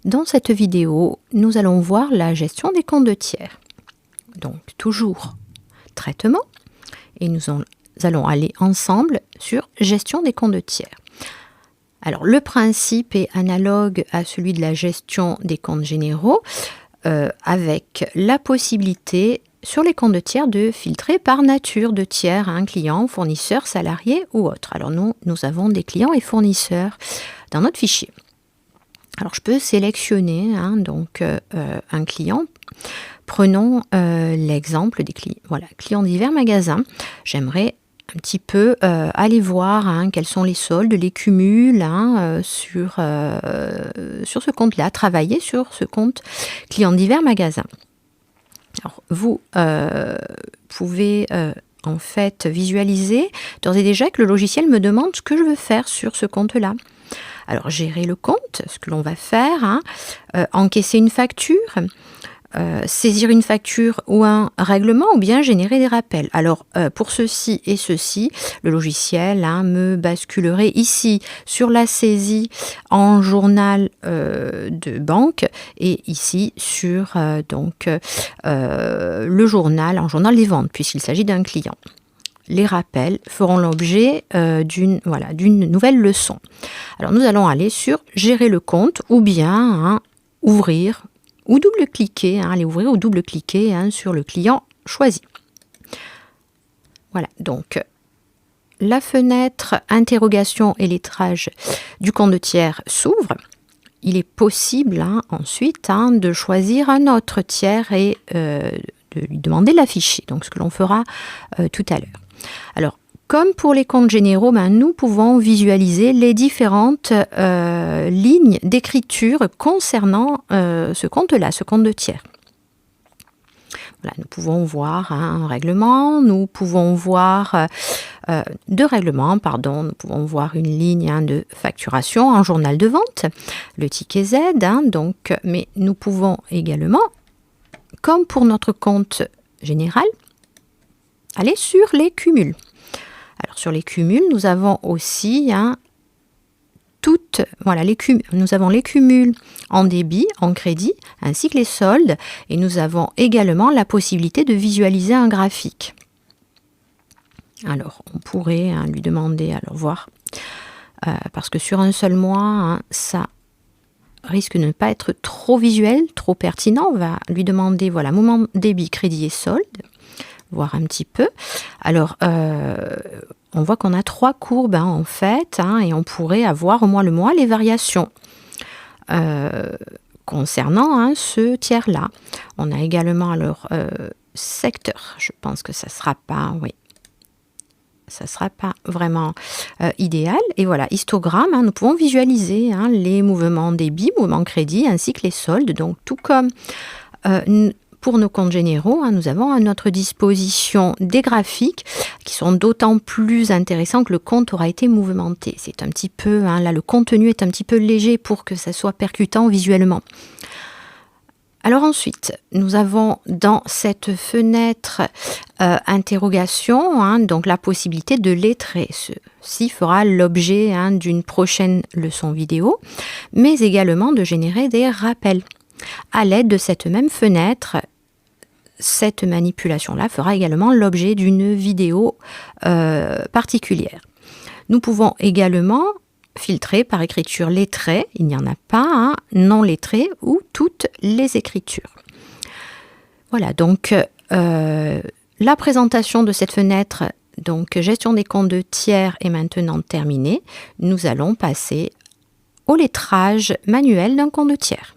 Dans cette vidéo, nous allons voir la gestion des comptes de tiers. Donc, toujours traitement, et nous allons aller ensemble sur gestion des comptes de tiers. Alors, le principe est analogue à celui de la gestion des comptes généraux, avec la possibilité sur les comptes de tiers de filtrer par nature de tiers, client, fournisseur, salarié ou autre. Alors, nous avons des clients et fournisseurs dans notre fichier. Alors, je peux sélectionner un client. Prenons l'exemple des clients. Voilà, clients divers magasins. J'aimerais un petit peu aller voir quels sont les soldes, les cumuls sur ce compte-là, travailler sur ce compte clients divers magasins. Alors, vous pouvez en fait visualiser d'ores et déjà que le logiciel me demande ce que je veux faire sur ce compte-là. Alors, gérer le compte, ce que l'on va faire, encaisser une facture, saisir une facture ou un règlement, ou bien générer des rappels. Alors, pour ceci et ceci, le logiciel me basculerait ici sur la saisie en journal de banque et ici sur le journal en journal des ventes, puisqu'il s'agit d'un client. Les rappels feront l'objet d'une nouvelle leçon. Alors, nous allons aller sur « Gérer le compte » ou bien ouvrir ou double-cliquer, aller ouvrir ou double-cliquer sur le client choisi. Voilà, donc la fenêtre interrogation et lettrage du compte de tiers s'ouvre. Il est possible ensuite de choisir un autre tiers et de lui demander de l'afficher, donc ce que l'on fera tout à l'heure. Alors, comme pour les comptes généraux, nous pouvons visualiser les différentes lignes d'écriture concernant ce compte-là, ce compte de tiers. Voilà, nous pouvons voir un règlement, nous pouvons voir nous pouvons voir une ligne de facturation, un journal de vente, le ticket Z, mais nous pouvons également, comme pour notre compte général, aller sur les cumuls. Alors, sur les cumuls, nous avons aussi nous avons les cumuls en débit, en crédit, ainsi que les soldes. Et nous avons également la possibilité de visualiser un graphique. Alors, on pourrait lui demander, parce que sur un seul mois, ça risque de ne pas être trop visuel, trop pertinent. On va lui demander, moment débit, crédit et solde. Voir un petit peu. Alors, on voit qu'on a 3 courbes en fait, et on pourrait avoir au moins le mois les variations concernant ce tiers-là. On a également secteur. Je pense que ça sera pas vraiment idéal. Et voilà, histogramme, nous pouvons visualiser les mouvements débit, mouvements crédit, ainsi que les soldes. Donc, tout comme pour nos comptes généraux, nous avons à notre disposition des graphiques qui sont d'autant plus intéressants que le compte aura été mouvementé. C'est un petit peu, le contenu est un petit peu léger pour que ça soit percutant visuellement. Alors ensuite, nous avons dans cette fenêtre interrogation, donc la possibilité de lettrer. Ceci fera l'objet d'une prochaine leçon vidéo, mais également de générer des rappels. À l'aide de cette même fenêtre, cette manipulation-là fera également l'objet d'une vidéo particulière. Nous pouvons également filtrer par écriture lettrée, il n'y en a pas, non lettrée ou toutes les écritures. Voilà, donc la présentation de cette fenêtre, donc gestion des comptes de tiers, est maintenant terminée. Nous allons passer au lettrage manuel d'un compte de tiers.